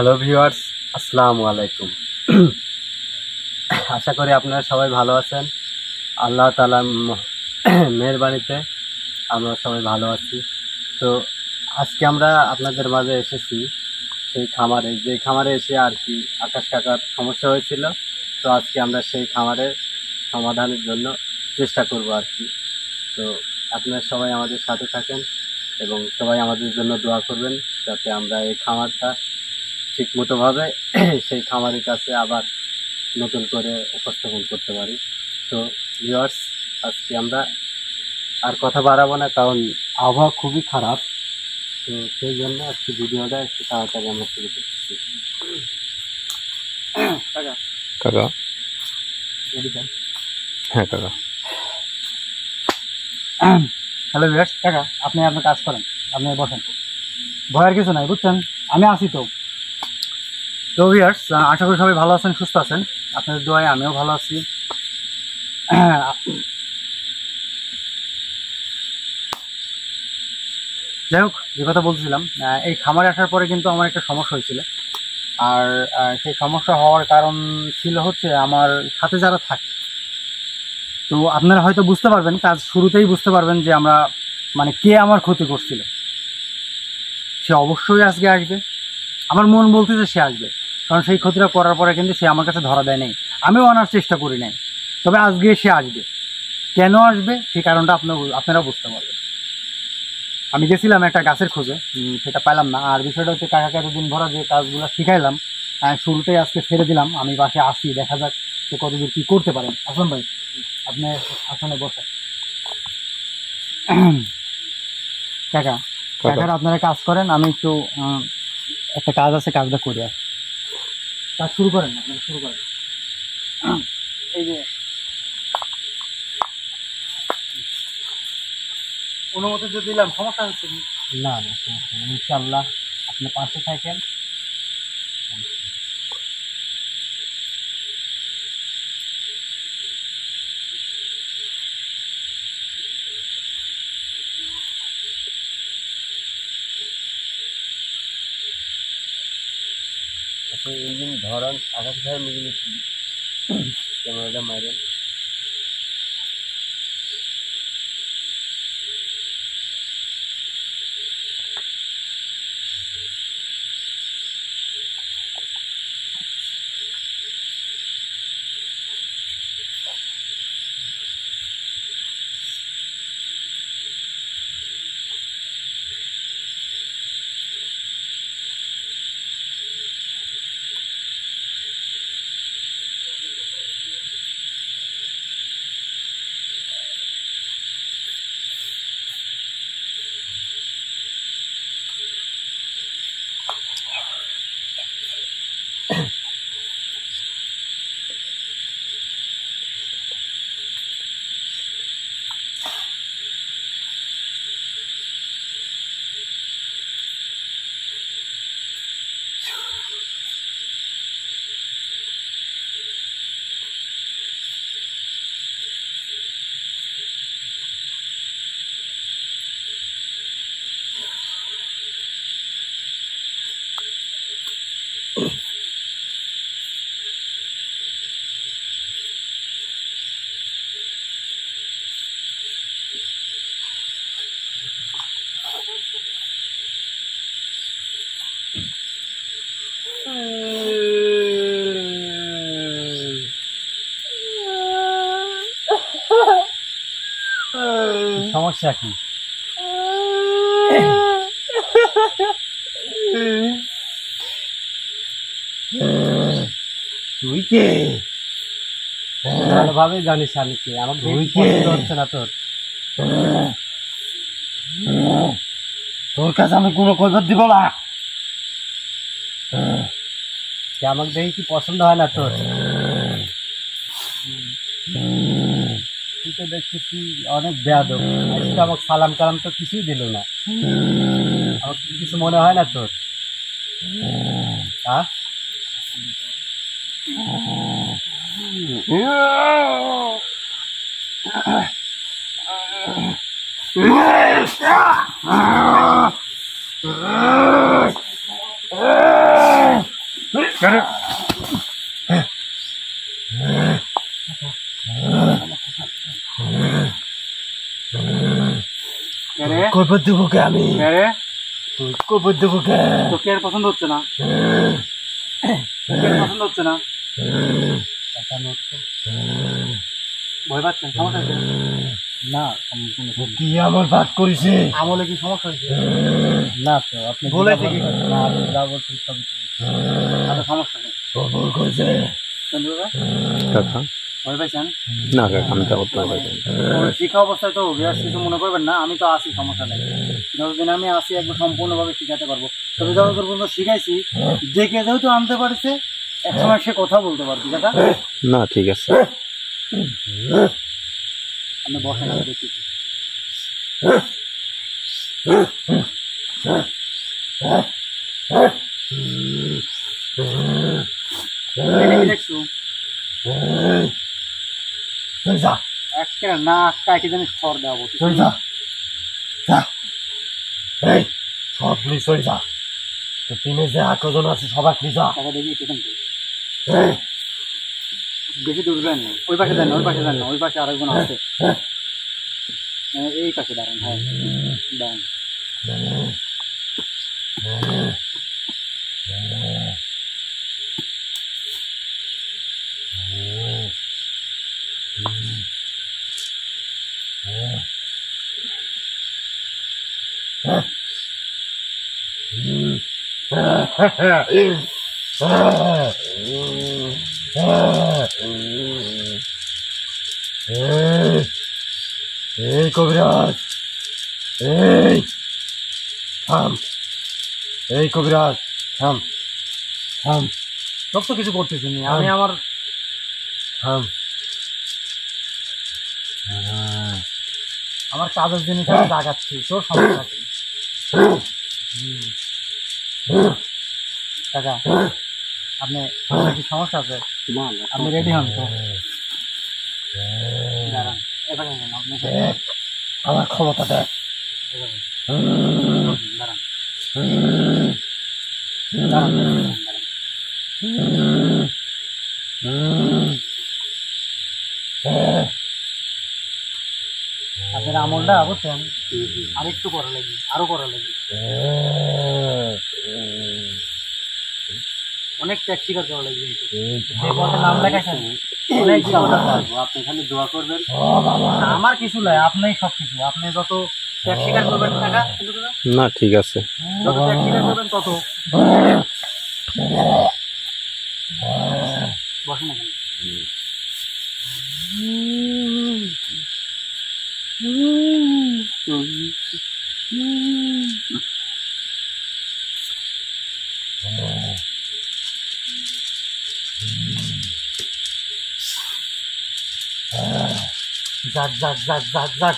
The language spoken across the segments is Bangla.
হ্যালো ভিউয়ার্স, আসসালামু আলাইকুম। আশা করি আপনারা সবাই ভালো আছেন। আল্লাহ তাআলার মেহেরবানিতে আমরা সবাই ভালো আছি। তো আজকে আমরা আপনাদের মাঝে এসেছি সেই খামারে, যে খামারে এসে আর কি আকাশ কাকার সমস্যা হয়েছিল। তো আজকে আমরা সেই খামারের সমাধানের জন্য চেষ্টা করব আর কি। তো আপনারা সবাই আমাদের সাথে থাকেন এবং সবাই আমাদের জন্য দোয়া করবেন, যাতে আমরা এই খামারটা ঠিকমতোভাবে সেই খামারের কাছে আবার নতুন করে উপস্থাপন করতে পারি। তো ভিউয়ার্স, আজকে আমরা আর কথা বাড়াবো না, কারণ আবহাওয়া খুবই খারাপ। তো সেই জন্য আজকে ভিডিওটা একটু তাড়াতাড়ি আমরা শুরু করতেছি। কাকা হ্যাঁ কাকা। হ্যালো ভিউয়ার্স, কাকা আপনি আপনার কাজ করেন, আপনি বসেন, ভয়ের কিছু নাই, বুঝছেন, আমি আছি তো। তো ভিউয়ার্স, আশা করি সবাই ভালো আছেন, সুস্থ আছেন, আপনাদের দোয়ায় আমিও ভালো আছি। যাই হোক, যে কথা বলছিলাম, এই খামারে আসার পরে কিন্তু আমার একটা সমস্যা হয়েছিল। আর সেই সমস্যা হওয়ার কারণ ছিল হচ্ছে আমার সাথে যারা থাকে। তো আপনারা হয়তো বুঝতে পারবেন, কাজ শুরুতেই বুঝতে পারবেন যে আমরা মানে কে আমার ক্ষতি করছিল। সে অবশ্যই আজকে আসবে, আমার মন বলতেছে সে আসবে, কারণ সেই ক্ষতিটা করার পরে কিন্তু সে আমার কাছে ধরা দেয় নাই, আমিও আনার চেষ্টা করি নাই। তবে আজকে সে আসবে। কেন আসবে সেই কারণটা আপনারা বুঝতে পারবেন। আমি গেছিলাম একটা গাছের খোঁজে, সেটা পেলাম না। আর বিষয়টা হচ্ছে, কাকাকে এতদিন ভরা যে কাজগুলো শিখাইলাম, শুরুতেই আজকে ছেড়ে দিলাম। আমি বাসে আসি, দেখা যাক সে কতদূর কী করতে পারেন। আসুন ভাই, আপনি আসনে বসেন। কাকা কাকার আপনারা কাজ করেন, আমি একটু একটা কাজ আছে, কাজটা করি। আর কাজ শুরু করেন, আপনারা শুরু করেন। এই যে অনুমতি যে দিলাম, সমস্যা হচ্ছে কি? না না, সমস্যা নেই, ইনশাআল্লাহ আপনি পাশে থাকেন। আচ্ছা, ইঞ্জিন ধরান, আকাশ ধরেন, ইঞ্জিন ক্যামেরাটা মারেন। সমস্যা কি? তুই কে? ভালোভাবে জানিস আমি কে। আমাকে পছন্দ হচ্ছে না তোর? তোর কাছে আমি কোনো কৈফিয়ত দিব না। আমাকে দেখি কি পছন্দ হয় না তোর? তুই তো দেখতেছি অনেক বেয়াদব। আজকে আমাকে সালাম কালাম তো কিছুই দিল না। আমাকে কিছু মনে হয় না তোর? হ্যাঁ, কইপত দেবো কে আমি? কইপত দেবো কে? তোকে আর পছন্দ হচ্ছে না? পছন্দ হচ্ছে না? ভয় পাচ্ছেন? সমস্যা আছে না? কি আমার ভাগ করেছে? আমলে কি সমস্যা হয়েছে? না তো আপনি বলেছে কি? না আপনি যা বলছেন সবই আচ্ছা, সমস্যা নেই। ভুল করেছে। কাকা ভয় পাইছেন? না কাকা আমি তা করতে পারি শিক্ষা অবস্থায় তো বিরাট কিছু মনে করবেন না, আমি তো আছি, সমস্যা নেই। যতদিন আমি আসি একদম সম্পূর্ণভাবে শিখাতে পারবো। তবে যতদূর পর্যন্ত শিখাইছি, দেখে যেহেতু আনতে পারছে, একসময় সে কথা বলতে পারবি কাকা। না ঠিক আছে আপনি বসেন, আমি দেখতেছি। দেখছো একটা না কাকে জানি খড় দেওয়া সব পুলিশ হয়ে যা। তো টিমে যে 8 জন আছে সবাই যা। টাকা দেখি বেশি দূর যান না, ওই পাশে যান না, ওই পাশে যান না, ওই পাশে আরেকজন আছে, এই পাশে দাঁড়ান। হ্যাঁ দাঁড়ান। এই কবিরাজ, এই থাম, এই কবিরাজ থাম, থাম, সব তো কিছু করতেছি না আমি, আমার থাম। আমার কাজের জিনিস আমি জাগাচ্ছি, তোর সমস্যা কি? কাকা আপনি, আপনার কি সমস্যা আছে? আপনি রেডি হন তো? দাঁড়ান, এখানে নেন, আপনি আমার ক্ষমতা দেখ। দাঁড়ান, দাঁড়ান, আপনার আমলটা বুঝছেন, আরেকটু করা লাগবে, আরো করা লাগবে, অনেক ত্যাগ স্বীকার করা লাগবে। যে পথে নাম লেখাইছেন অনেক আপনি খালি দোয়া করবেন, আমার কিছু নাই, আপনাই সব কিছু। আপনি যত ত্যাগ স্বীকার করবেন টাকা, না ঠিক আছে যত ত্যাগ স্বীকার করবেন তত বসেন না। যাক যাক যাক যাক যাক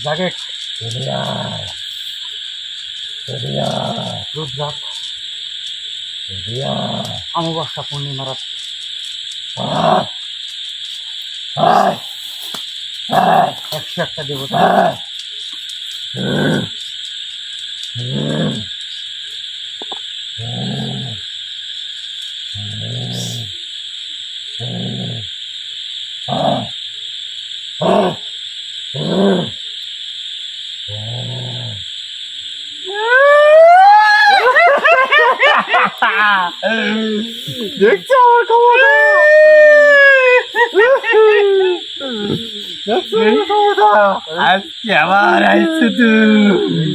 জাগে রুদ্রাক অমাবস্যা পূর্ণিমা রাত, একশো একটা দেবতা দেখছো আমার ক্ষমতা, দেখছো আমার ক্ষমতা। আজকে আবার আইছো তুই,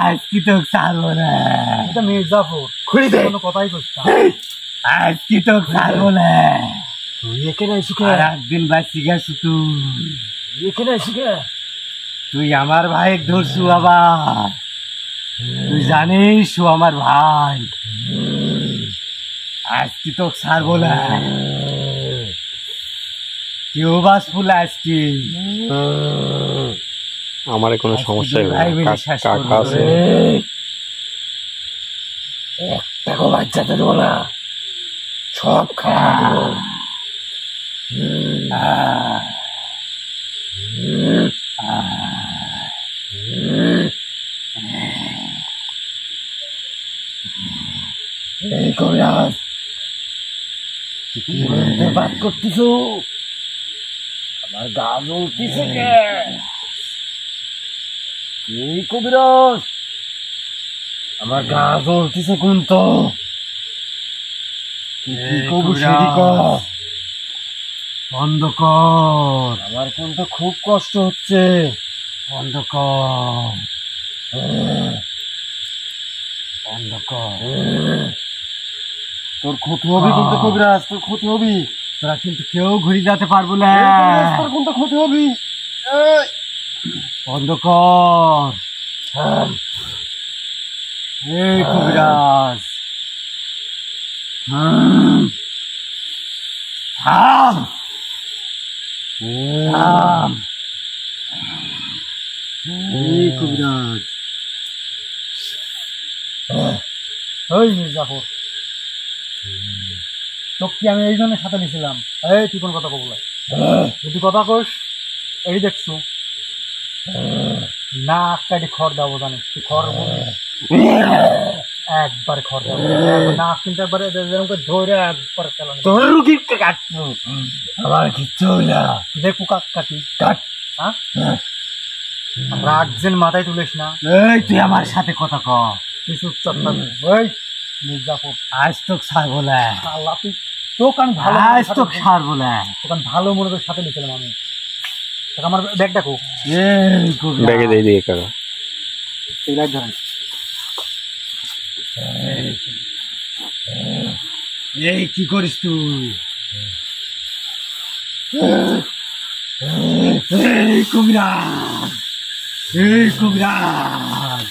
আজকে তো ছাড়বো না। এটা মির্জাপুর, খুলি দে, কোনো কথাই করতাম, আজকে তো ছাড়বো না। তুই এখানে আইসু কে? আর একদিন বাঁচি গেছো তুই এখানে আইসু কে? তুই আমার ভাই ধরছু আবার, তুই জানিস ও আমার ভাই। আজকে তো ছাড়বো না, কেউ বাঁচবো আজকে। আমার কোনো সমস্যা হবে ভাই না মিলে শেষ কাকা আছে একটাও বাচ্চাতে দেবো না, সব খাওয়া দেবো। কবিরাজ বাদ করতেছ, আমার গা জ্বলতেছে কে? এই কবিরাজ, আমার গা জ্বলতেছে কোন তো? বন্ধ কর, আমার কিন্তু খুব কষ্ট হচ্ছে। বন্ধ কর, বন্ধ কর। তোর ক্ষতি হবে কিন্তু কবিরাজ, তোর ক্ষতি হবি। তোরা কিন্তু কেউ ঘুরে যেতে পারবো না, তোর কিন্তু ক্ষতি হবি। বন্ধ কর। এই কবিরাজ, থাম, থাম। এই কবিরাজ, ওই মির্জাফর, তোকে আমি এই জন্য সাথে নিয়েছিলাম। এই তুই কোন কথা বলে যদি কথা কোস, এই দেখছো না কাটি খড় দেবো, জানিস তুই খড় একবার খড় দেবো না, কিন্তু একবারে ধরে একবার চালানো তোর রুগীকে কাটবো, আমার কিচ্ছু হবে না। দেখু কাক কাটি কাট। হ্যাঁ, আমরা আটজন মাথায় তুলিস না। এই তুই আমার সাথে কথা ক, তুই চুপচাপ থাকবি। ওই মির্জাফর, আজ তোক ছাড়বো না, আল্লাহ তুই তোকে আমি ভালো আজ তোক ছাড়বো না। তোকে আমি ভালো মনে করে সাথে নিয়েছিলাম আমি। তোকে আমার ব্যাগ দেখো, এই কবিরাজ, ব্যাগে দিয়ে দিয়ে কাকা। এই ব্যাগ ধরেন। এই কি করিস তুই? এই কবিরাজ, এই কবিরাজ,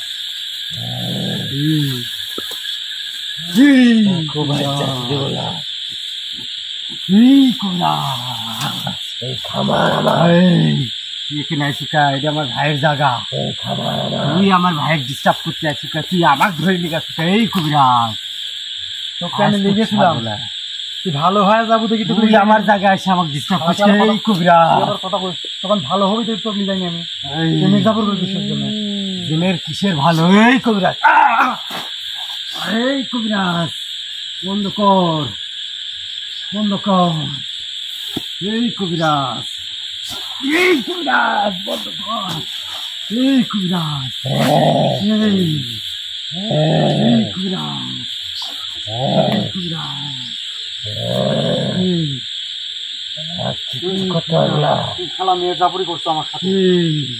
এই কবিরাজ, এই খামার আমার। এখানে আইসি কা? এটা আমার ভাইয়ের জায়গা। তুই আমার ভাইয়ের ডিস্টার্ব করতে আছিস কা? তুই আমাকে ধরে নিয়ে গেছিস কা? এই কবিরাজ, তোকে আমি লিখেছিলাম তুই ভালো হয়ে যাবো দেখি। তুই আমার জায়গায় এসে আমাকে ডিস্টার্ব করছিস। এই কবিরাজ, কথা বল, তখন ভালো হবে তুই তোকে নিয়ে আমি মির্জাফর করে কিসের জন্য? জেনের কিসের ভালো? এই কবিরাজ, এই কবিরাজ, বন্ধ কর, বন্ধ কর। এই কবিরাজ, এই কবিরাজ, বন্ধ কর। এই কবিরাজ, এই কবিরাজ, এই কবিরাজ, করতে পারবো না। তুই খেলা মির্জাফরই করছো আমার সাথে,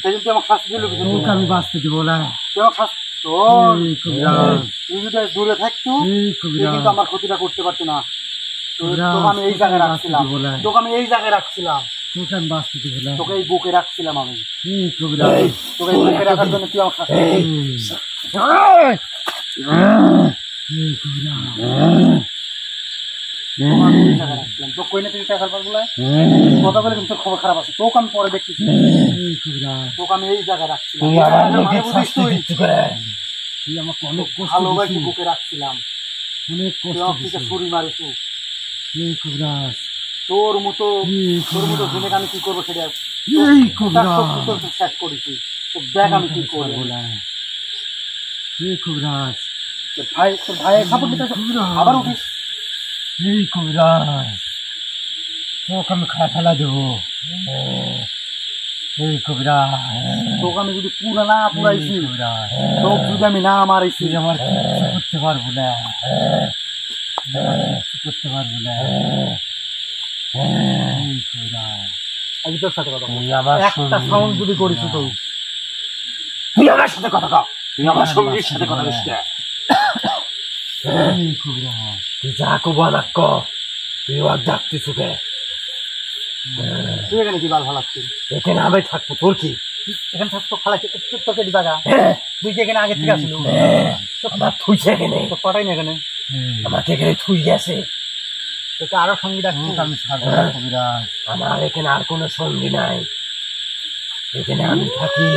সেদিন তুই আমার শাস্তি দিল কিছু? তোকে আমি বাঁচতে দিব না। তুই আমার শাস্তি, তোর এই কবিরাজ, তুই যদি দূরে থাকতো এই তুই কবিরাজ, কিন্তু আমার ক্ষতিটা করতে পারতো না। তোকে আমি এই জায়গায় রাখছিলাম, তোকে আমি এই জায়গায় রাখছিলাম, তোকে আমি বাঁচতে দিব না। তোকে এই বুকে রাখছিলাম আমি। এই কবিরাজ, তোকে এই বুকে রাখার জন্য তুই আমার শাস্তি দিলি। এই কবিরাজ, তোকে আমি এই জায়গায় রাখছিলাম, তোকে কই না তুই টাকার পার বলে কথা বলে কিন্তু তোর খবর খারাপ আছে। তোকে আমি পরে দেখতেছি, এই কবিরাজ, তোকে আমি এই জায়গায় রাখছিলাম। তুই আমার লোকে বুঝিস শাস্তি তুই? দিতে করে। তুই আমাকে অনেক কষ্ট ভালোবাসি দিছিস, বুকে রাখছিলাম, অনেক তুই কষ্ট আমার দিছিস। পিছে ছুরি মারিস। এই কবিরাজ, তোর মতো এই তোর মতো কবিরাজ, জেনে আমি কি করবো সেটা এই কবিরাজ, শেষ করেছি। তো দেখ আমি কি করবো। বলা। এই কবিরাজ, তোর ভাইয়ের সাপোর্ট দিতে আবার উঠিস। এই কবিরাজ, তোকে আমি খায় ফেলা দেবো। এই কবিরাজ, তোকে আমি যদি পুরা না পুরাইছি, কবিরাজ, তোকে যদি আমি না মারাইছি, তুই আমার কিচ্ছু করতে পারবো না, কিচ্ছু করতে পারবো না। এই কবিরাজ, আমি তোর সাথে কথা বলবো। তুই আমার একটা সাউন্ড যদি করিস তুই, তুই আমার সাথে কথা কও, তুই আমার সঙ্গীর সাথে কথা বলিস না। এই কবিরাজ, তুই যা কব আমাকে ক, তুই ওর ডাকতিস ওকে। তুই এখানে কি বাল ভালাচ্ছিস? এখানে আমি থাকবো, তোর কি? এখানে থাকতো খালাকে তোকে জায়গা, তুই কি এখানে আগে থেকে আসিল? আমার থুইছে এখানে, তো কটাই না এখানে, আমাকে এখানে থুই গেছে। তোকে আরো সঙ্গী ডাকতো। আমি ছাড়বো না কবিরাজ, আমার এখানে আর কোনো সঙ্গী নাই, এখানে আমি থাকি।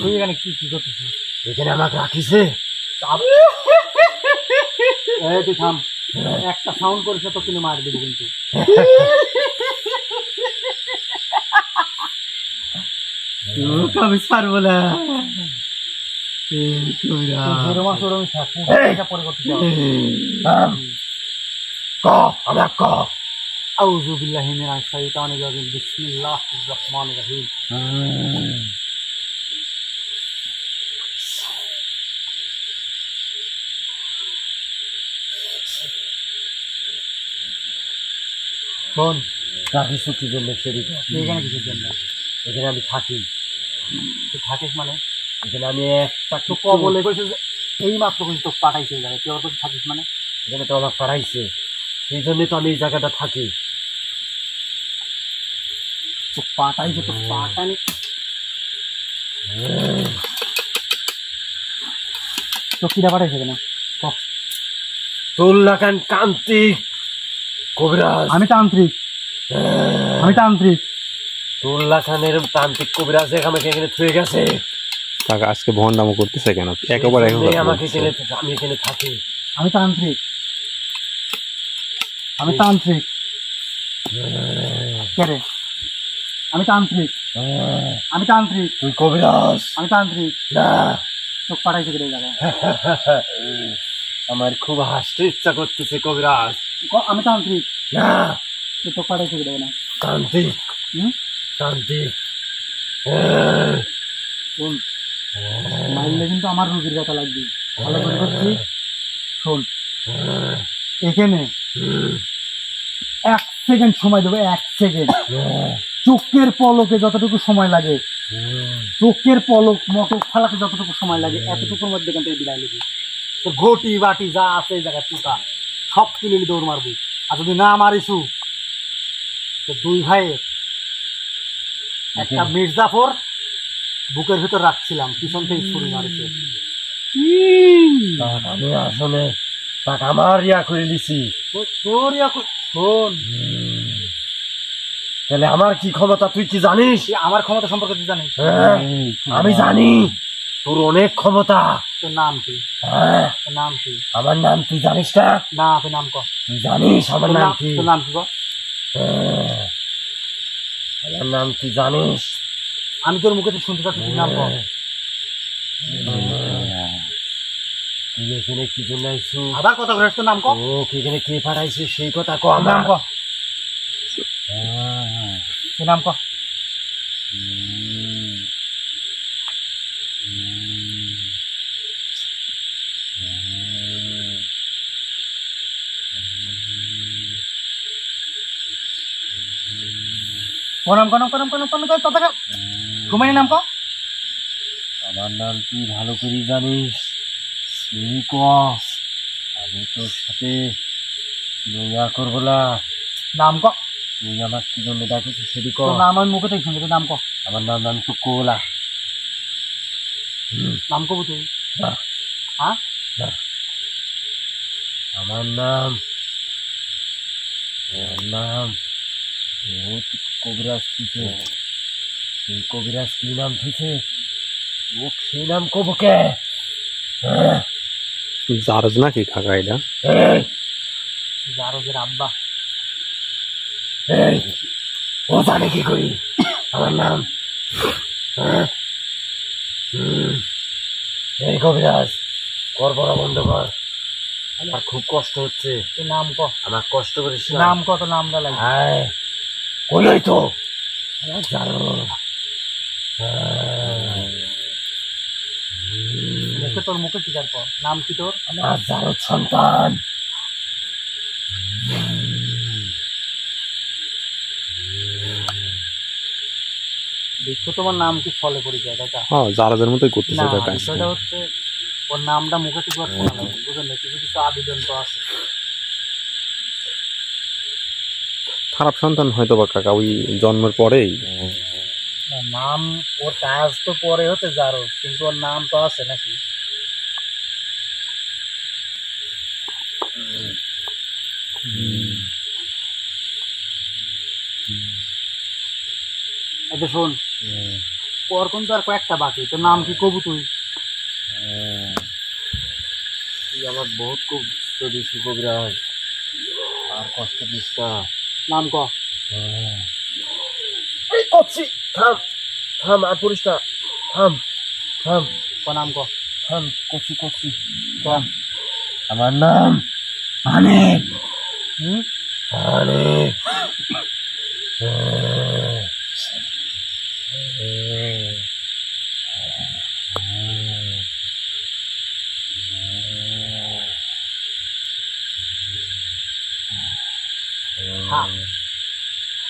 তুই এখানে কি কি করতেছিস? এখানে আমাকে রাখিছে। এই তুই থাম, একটা সাউন্ড করিস তো কিন্তু মার দেবো কিন্তু। তোকে আমি ছাড়বো না, যেরকম আছে ওরকমই থাক, এটা পরে করতে চাও। আমরা ক আউযু বিল্লাহি মিনাশ শাইতানির রাজিম, বিসমিল্লাহির রহমানির রহিম। শোন, রাখিস কি জন্য সেদিক? তুই এখানে কিসের জন্য? এখানে আমি থাকি। তুই থাকিস মানে? এখানে আমি একটা তো ক বলে কইছে যে এই মাত্র কিন্তু তোকে পাঠাইছে এই জায়গায়, তুই আবার কোথায় থাকিস মানে? এখানে তো আমার পাঠাইছে, সেই জন্যই তো আমি এই জায়গাটা থাকি। তো পাঠাইছে, তো পাঠানি তো কিরা পাঠাইছে কেন? ক। তোল্লাকান কান্তিক কবিরাজ। আমি তান্ত্রিক, আমি তান্ত্রিক। তোল্লাখানের তান্ত্রিক কবিরাজ আমাকে এখানে থুয়ে গেছে। কাকা আজকে ভন্ডামো করতেছে কেন? একেবারে এই জন্যই আমাকে এখানে, আমি এখানে থাকি। আমি তান্ত্রিক, আমি তান্ত্রিক। কে রে? আমি তান্ত্রিক, আমি তান্ত্রিক, তুই কবিরাজ? আমি তান্ত্রিক। না, তোকে পাঠাইছে কেন এই জায়গায়? আমার খুব হাসতে ইচ্ছা করতেছে কবিরাজ। আমি তান্ত্রিক। না, তো তোকে পাঠাইছে কেন? তান্ত্রিক, হুম? তান্ত্রিক। শোন, মারলে কিন্তু আমার রুগীর কথা লাগবে, ভালো করে করছি। শোন, এখানে 1 সেকেন্ড সময় দেবো, 1 সেকেন্ড। চোখের পলকে যতটুকু সময় লাগে, চোখের পলক মতো ফালাতে যতটুকু সময় লাগে, এতটুকুর মধ্যে এখান থেকে বিদায় নেবি। তো ঘটি বাটি যা আছে এই জায়গায় টুকা সব তুলে দৌড় মারবি। আর যদি না মারিসু তো 2 ভাইয়ের একটা মির্জাফর বুকের ভিতর রাখছিলাম, পিছন থেকে ছুরি মারিছে। আমি আসলে তাকে আমার ইয়া করে দিছি। তোর শোন, তাহলে আমার কি ক্ষমতা তুই কি জানিস? আমার ক্ষমতা সম্পর্কে তুই জানিস? আমি জানি তোর অনেক ক্ষমতা। তোর নাম কি? তোর নাম কি? আমার নাম তুই জানিস না? না, তুই নাম কর। তুই জানিস আমার নাম কি? তোর নাম কি কর? আমার নাম তুই জানিস? আমি তোর মুখে তো শুনতে পাচ্ছি, তুই নাম কর। তুই এখানে কি জন্য আইছু? আবার কথা বলিস, তোর নাম কর। ও কি এখানে কে পাঠাইছে সেই কথা ক। তোর নাম কর, তুই নাম কর। ঘুমাই নাম কর। আমার নাম তুই ভালো করে জানিস, তুই ক। আমি তোর সাথে ইয়া করবো না। নাম কর। তুই আমার কি জন্য ডাকিস সেটি ক। তোর নাম আমি মুখে থেকে শুনছি, তুই নাম কর। আমার নাম তো কোলা। নাম কব তুই? না, হ্যাঁ, আমার নাম কবিরাজ দিছে। সেই কবিরাজ কি নাম দিছে ও সেই নাম কব কে? জারজ নাকি কাকা এটা? জারজের আব্বা। ও জানে কি করি আমার নাম? এই কবিরাজ কর, বড় বন্ধ কর। আমার খুব কষ্ট হচ্ছে। তুই নাম কর। আমার কষ্ট করিস না। নাম কত? নামটা লাগে। হ্যাঁ, কইলই তো আমার জানো। মুখে, তোর মুখে স্বীকার কর। নাম কি তোর? আমার জানো সন্তান। দেখো তোমার নাম কি ফলে পরিচয় দেখা? হ্যাঁ, জারজের মতোই করতেছে না, কাকা। বিষয়টা হচ্ছে ওর নামটা মুখে ঠিক করে শোনা লাগবে, বুঝলেন? কিছু কিছু আবেদন তো আছে। খারাপ সন্তান হয়তো বা কাকা, ওই জন্মের পরেই। নাম ওর কাজ তো পরে হতে যারো, কিন্তু ওর নাম তো আছে নাকি? এই যে শোন, ওর কিন্তু আর কয়েকটা বাকি। তোর নাম কি কবু তুই? তুই আমার বহুত কষ্ট দিস কবিরাজ, আর কষ্ট দিস না। নাম ক। এই করছি, থাম থাম, আর পড়িস না, থাম থাম। নাম ক। থাম কচি কচি আমার নাম অনেক অনেক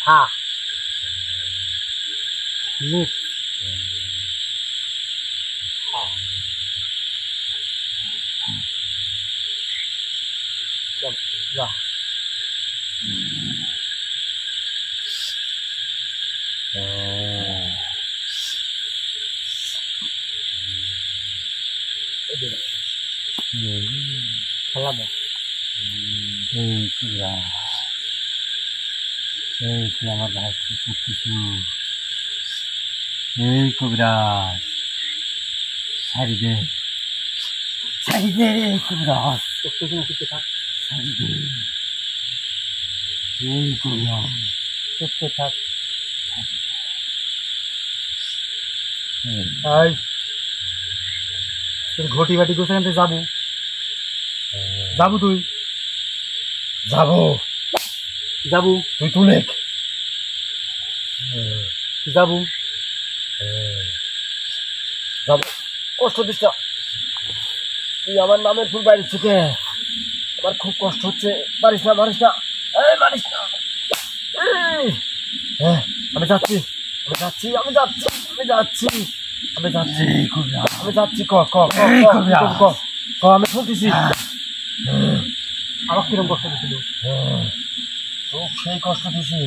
হ্যাঁ নিস যা খেলা দে তুই আমার ভাই কি করতেছু কবিরাজ ছাড়ি দে কবিরাজ করতেছি না কিছু থাক ছাড়ি দে কবিরাজ করতে থাক তোর ঘটি বাটি গোছে আনতে যাবো যাবো তুই যাবো যাবো তুই তুলে যাবো যাবো কষ্ট দিস না তুই আমার নামের ফুল বাইরে চুকে আমার খুব কষ্ট হচ্ছে মারিস না মারিস না মারিস না আমি যাচ্ছি আমি যাচ্ছি আমি যাচ্ছি আমি যাচ্ছি আমি যাচ্ছি আমি যাচ্ছি ক ক ক ক আমি শুনতেছি আমার কিরম কষ্ট দিছিল খুব সেই কষ্ট দিছি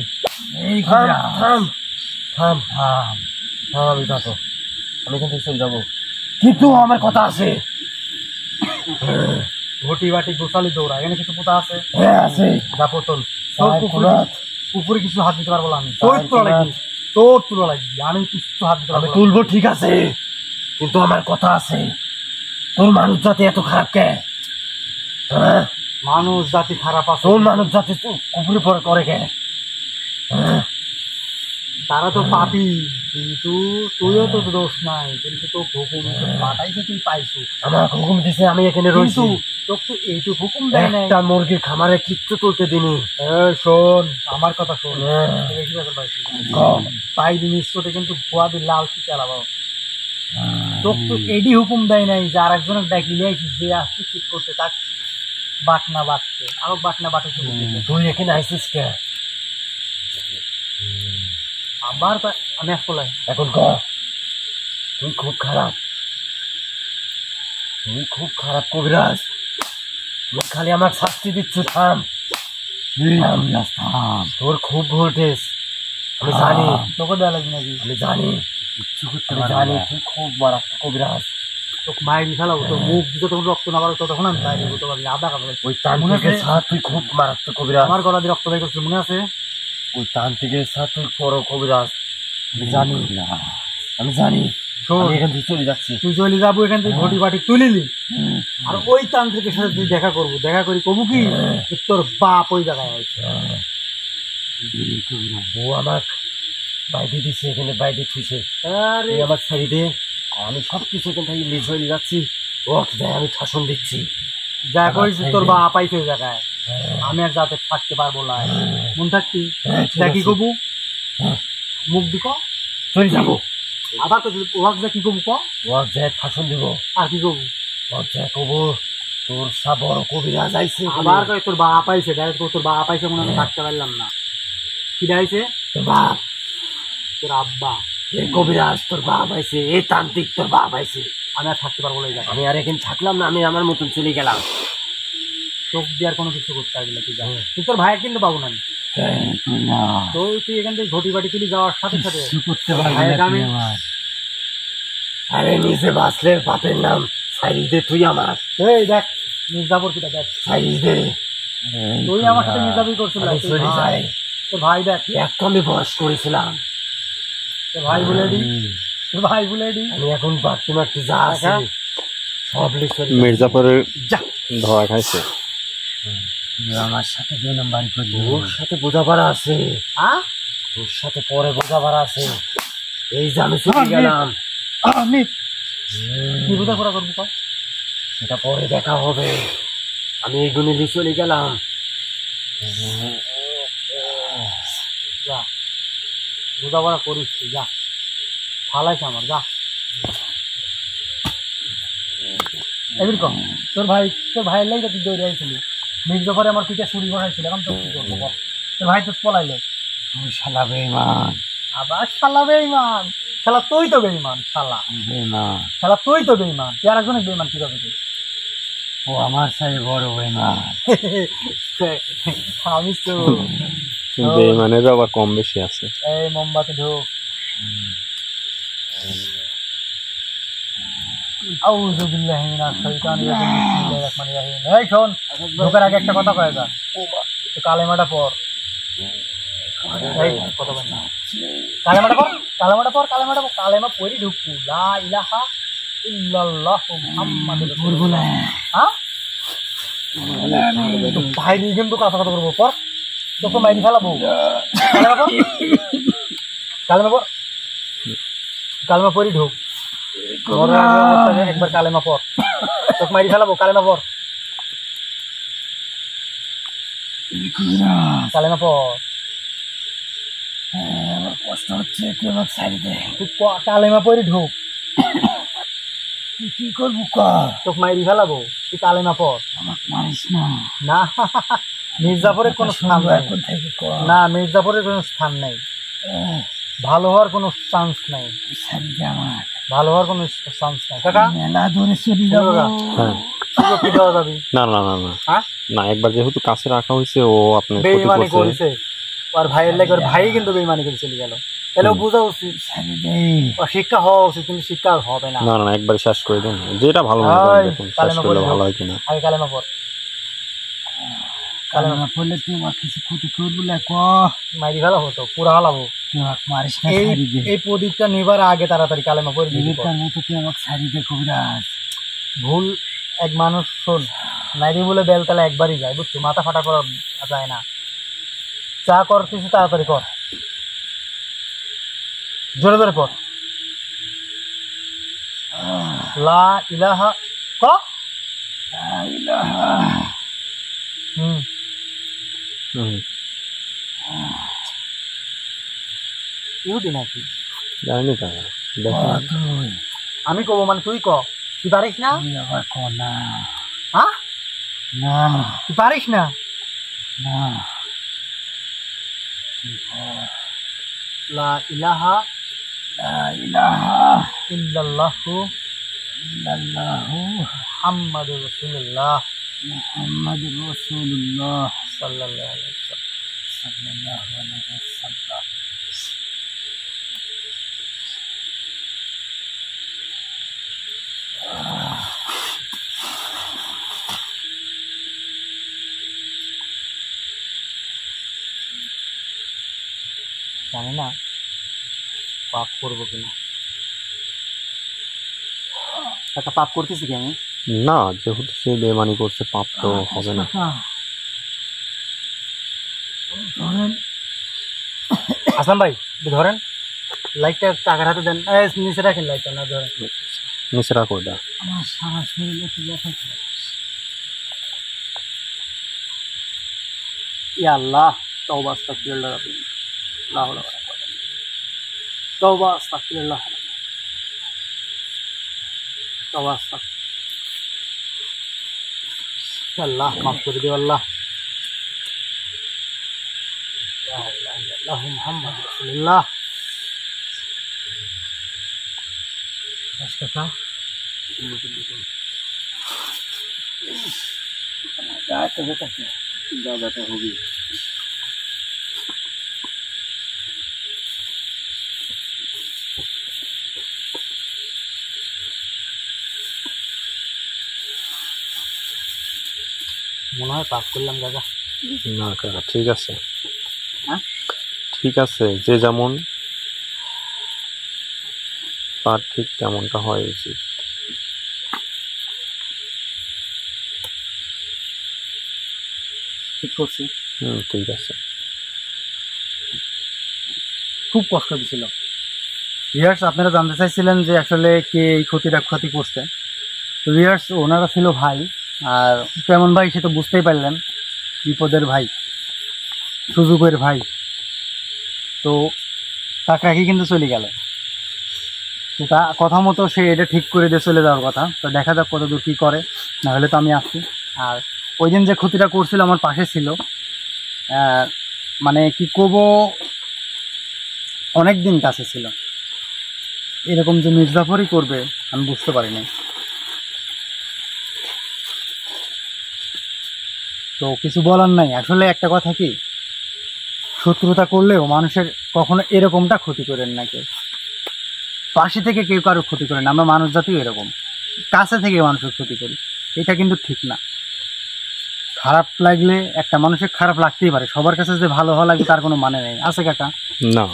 থাম থাম থাম থাম থাম আমি যাবো আমি এখান থেকে চলে যাবো কিন্তু আমার কথা আছে ঘটি বাটি গোসালি দৌড়া এখানে কিছু পোতা আছে হ্যাঁ আছে যা পোতল উপরে কিছু হাত দিতে পারবো না আমি তোর তুলা লাগবি আমি কিছু হাত দিতে আমি পারবো তুলবো ঠিক আছে কিন্তু আমার কথা আছে তোর মানুষ জাতি এত খারাপ কে হ্যাঁ মানুষ জাতি খারাপ আছে তোর মানুষ জাতি কুপুরে পরে করে কে তারা তো পাপি কিন্তু তুইও তো দোষ নাই কিন্তু তো হুকুম পাঠাইছে তুই পাইছু আমার হুকুম দিছে আমি এখানে রয়েছি তোকে তো এইটুকু হুকুম দেয় নাই একটা মুরগির খামারে কিচ্ছু তুলতে দিনি শোন আমার কথা শোন পাই জিনিস তোকে কিন্তু ভুয়া দিয়ে লাল কি চালাবো তোকে তো এডি হুকুম দেয় নাই যে আর একজনের ডাকি নিয়ে যে আসছে ঠিক করতে তার বাটনা বাটতে আরো বাটনা বাটে তুই এখানে আইসিস কে আবার আমি আসলে এখন ক তুই খুব খারাপ তুই খুব খারাপ কবিরাজ তুই খালি আমার শাস্তি দিচ্ছ থাম থাম তোর খুব ভোল্টেজ আমি জানি তোকে দেওয়া লাগবে নাকি আমি জানি আমি জানি তুই খুব মারাত্মক কবিরাজ তোকে মায়ের ফেলাবো তোর মুখ দিতে তখন রক্ত না পারো তখন আমি বাইরে হতো আমি আধা কাপড় ওই তান্ত্রিকের সাথে তুই খুব মারাত্মক কবিরাজ আমার গলা দিয়ে রক্ত বের করছিল মনে আছে ওই তান্ত্রিকের সাথে তুই বড় কবিরাজ আমি জানি না আমি জানি আমি এখান থেকে চলে যাচ্ছি তুই চলে যাবো এখান থেকে ঘটি বাটি তুলিলি আর ওই তান্ত্রিকের সাথে তুই দেখা করবো দেখা করি কবু কি তোর বাপ ওই জায়গায় আছে ও আমার বাইরে দিছে এখানে বাইরে থুইছে আরে আমার ছেড়ে দে আমি সব কিছু এখান থেকে লিজ হয়ে যাচ্ছি ও যায় আমি শাসন দিচ্ছি যা করেছিস তোর বাপ আইছে ওই জায়গায় আমি আর যাতে থাকতে পারবো না মন থাকতি দেখি কবু মুখ দিক চলে যাবো আবার তো ওয়াক যা কি কবু ক ওয়াক যায় শাসন দিব আর কি কবু ওয়াক যায় কবু তোর সা বড় কবিরাজ আইছে আবার কয় তোর বাপ আইছে ডাইরেক্ট তোর বাপ আইছে মনে আমি থাকতে পারলাম না কি আইছে তোর বাপ তোর আব্বা এই কবিরাজ তোর বাপ আইছে এই তান্ত্রিক তোর বাপ আইছে আমি আর থাকতে পারবো না এই জায়গায় আমি আর এখানে থাকলাম না আমি আমার মতন চলে গেলাম চোখ দিয়ে আর কোনো কিছু করতে পারবি না তুই যা তুই তোর ভাইয়ের কিন্তু পাবো না আমি তো তুই এখান থেকে ঘটি বাটি তুলি যাওয়ার সাথে সাথে করতে পারবি না তুই আমার আরে নিজে বাঁচলে বাপের নাম সাইজ দে তুই আমার এই দেখ মির্জাপুর কিটা দেখ সাইজ দে তুই আমার সাথে মির্জাপুর করছিল তোর ভাই দেখ এক আমি বয়স করেছিলাম তোর ভাই বলে দি তোর ভাই বলে দি আমি এখন বাড়তে মারতে যা আছে সব লিখে মির্জাপুরের যা ধোয়া খাইছে আমার সাথে 2 নাম্বার করলি ওর সাথে বোঝাপড়া আছে হ্যাঁ তোর সাথে পরে বোঝাপড়া আছে এই যে আমি চলে গেলাম আমি কি বোঝাপড়া করবো কর? সেটা পরে দেখা হবে, আমি এগুলো নিয়ে চলে গেলাম। যা বোঝাপড়া করিস তুই, যা ফালাইছে আমার, যা। এবার কর, তোর ভাইয়ের লাগে তুই দৌড়ে আইছিলি, মির্জাফরে আমার পিঠে ছুরি বসাইছিল, এখন তো কি করবো বল? তোর ভাই তো পলাইলো। ওই শালা বেঈমান, আবার শালা বেঈমান, শালা তুই তো বেঈমান, শালা বেঈমান, শালা তুই তো বেঈমান, তুই আর একজনের বেঈমান কিভাবে তুই? ও আমার সাথে বড় বেঈমান। আমি তো বেইমানেরও আবার কম বেশি আছে। এই মোমবাতি ঢোক। আউযু বিল্লাহি মিনাশ শাইতানির রাজিম, বিসমিল্লাহির রহমানির রহিম। এই শোন, ঢোকার আগে একটা কথা কয়ে যা, তুই কালেমাটা পড়। এই কথা বল না, কালেমাটা পড়, কালেমা পড়ি ঢুকু, লা ইলাহা ইল্লাল্লাহু মুহাম্মাদুর রাসূলুল্লাহ। হ্যাঁ, তো ভাই নিয়ে কিন্তু কথা করবো, পড়, তোকে মাইরি ফেলাবো। কালেমা পড়ি ঢুক, একবার কালেমা পড়, তোকে মাইরি ফেলাবো। কালেমা পড়, কালেমা পড়। আমার কষ্ট হচ্ছে, তুই আমাকে ছাড়ি দে। তুই কালেমা পড়ি ঢুক, তুই কি করবো ক? তোকে মাইরি ফেলাবো, তুই কালেমা পড়। আমাকে মারিস না। না, মির্জাফরের কোনো স্থান নাই, এখন থেকে ক। না মির্জাফরের কোনো স্থান নাই, ভালো হওয়ার কোনো চান্স নাই, ছাড়ি দে আমার, ভালো হওয়ার কোনো চান্স নাই। কাকা মেলা ধরে চলে যাবো। হ্যাঁ, সুযোগ কি দেওয়া যাবে? না না না না হ্যাঁ, না, একবার যেহেতু কাছে রাখা হয়েছে, ও আপনার ক্ষতি বেইমানি করছে। করেছে, আর ভাইয়ের লাগে, ওর ভাই কিন্তু বেইমানি করে চলে গেল, তাহলে ও বোঝা উচিত, ছাড়ি দে। ওর শিক্ষা হওয়া উচিত, কিন্তু শিক্ষা আর হবে না। না না না, একবার শেষ করে দেন, যেটা ভালো মনে করেন ওই, দেখুন, শেষ কালেমা করলে পড়ে ভালো দাও। হয় কিনা। আগে কালেমা পড়, কালেমা পড়লে তুই আমার কিছু ক্ষতি করবো না ক। মাইরি ফেলা হতো, পুরা হালাবো। তুই আমাকে মারিস না, এই ছাড়ি দে। এই প্রদীপটা নিবার আগে তাড়াতাড়ি কালেমা পড়ে দিবি। তার মতো তুই আমাকে ছাড়ি দে কবিরাজ। ভুল এক মানুষ, শোন, নাইরি বলে বেলতলা একবারই যায়, বুঝছো, মাথা ফাটা করা যায় না। চা করতেছি, তাড়াতাড়ি কর, জোরে জোরে কর। লা ইলাহা ক। লা ইলাহা। হুম, হুম, ইউটি নাকি? জানি কাকা, দেখেন। তুই আমি কব মানে তুই ক, তুই পারিস না? তুই আবার ক না। হ্যাঁ, না তুই পারিস না? না। লা ইলাহা লা ইলাহা ইল্লাল্লাহু ইল্লাল্লাহু মুহাম্মাদুর রাসূলুল্লাহ মুহাম্মাদুর রাসূলুল্লাহ সাল্লাল্লাহু আলাইহি ওয়াসাল্লাম। সাল্লাল্লাহু আলাইহি ওয়াসাল্লাম। জানি না পাপ করবো কিনা, একটা পাপ করতেছি কি আমি? না, যেহেতু সে বেমানি করছে, পাপ তো হবে না। ধরেন আসলাম ভাই, একটু ধরেন লাইটটা, টাকার হাতে দেন, নিচে রাখেন লাইটটা, না ধরেন। নিচে রাখো এটা। আমার সারা শরীরে একটু ব্যথা ছিল। ইয়া আল্লাহ, তওবা আস্তাগফিরুল্লাহ রাব্বি, লা হাওলা ওয়ালা কুওয়াতা ইল্লা বিল্লাহ। তওবা আস্তাগফিরুল্লাহ, তওবা আস্তাগফিরুল্লাহ। আল্লাহ মাফ করে দিও আল্লাহ। লা ইলাহা ইল্লাল্লাহ মুহাম্মাদুর রাসূলুল্লাহ। বাস কাকা, গায়ে ব্যথা ছিল। দাদাটা হবি। মনে হয় পাপ করলাম দাদা। না কাকা, ঠিক আছে, হ্যাঁ? ঠিক আছে, যে যেমন তার ঠিক তেমনটা হয় উচিত। ঠিক করছি, ঠিক আছে। খুব কষ্ট দিছিল, ভিউয়ার্স, আপনারা জানতে চাইছিলেন যে আসলে কে এই ক্ষতি করছে। তো ভিউয়ার্স, ওনারা ছিল ভাই, আর কেমন ভাই সে তো বুঝতেই পারলেন, বিপদের ভাই, সুযোগের ভাই। তো তাকে রেখে কিন্তু চলে গেল। তো তা কথা মতো সে এটা ঠিক করে দিয়ে চলে যাওয়ার কথা। তো দেখা যাক কতদূর কী করে, না হলে তো আমি আছি। আর ওই দিন যে ক্ষতিটা করছিল আমার পাশে ছিল, মানে কি করব, অনেক দিন কাছে ছিল। এরকম যে মির্জাফরই করবে আমি বুঝতে পারি নাই। তো কিছু বলার নাই। আসলে একটা কথা কি, শত্রুতা করলেও মানুষের কখনো এরকমটা ক্ষতি করেন না কেউ। পাশে থেকে কেউ কারো ক্ষতি করেন না। আমরা মানুষ জাতিও এরকম, কাছে থেকে মানুষের ক্ষতি করি, এটা কিন্তু ঠিক না। খারাপ লাগলে একটা মানুষের খারাপ লাগতেই পারে, সবার কাছে যে ভালো হওয়া লাগবে তার কোনো মানে নেই, আছে কাকা? না,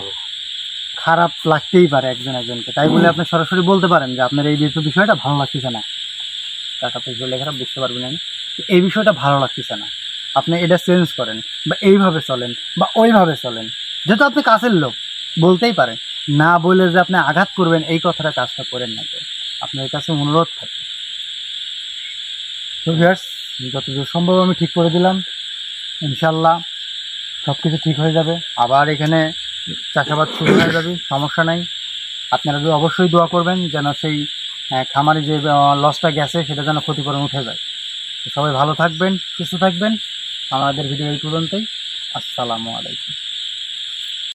খারাপ লাগতেই পারে একজন একজনকে। তাই বলে আপনি সরাসরি বলতে পারেন যে আপনার এই বিষয়টা ভালো লাগতেছে না। কাকা তো লেখাটা বুঝতে পারবেন না, এই বিষয়টা ভালো লাগতেছে না, আপনি এটা চেঞ্জ করেন, বা এইভাবে চলেন, বা ওইভাবে চলেন। যেহেতু আপনি কাছের লোক, বলতেই পারেন। না বলে যে আপনি আঘাত করবেন এই কথাটা কাজটা করেন না। তো আপনার কাছে অনুরোধ থাকে। তো ভিউয়ার্স, যতদূর সম্ভব আমি ঠিক করে দিলাম। ইনশাল্লাহ সব কিছু ঠিক হয়ে যাবে। আবার এখানে চাষাবাদ শুরু হয়ে যাবে, সমস্যা নাই। আপনারা তো অবশ্যই দোয়া করবেন যেন সেই খামারে যে লসটা গেছে সেটা যেন ক্ষতিপূরণ উঠে যায়। তো সবাই ভালো থাকবেন, সুস্থ থাকবেন। আমাদের ভিডিও এই পর্যন্তই। আসসালামু আলাইকুম।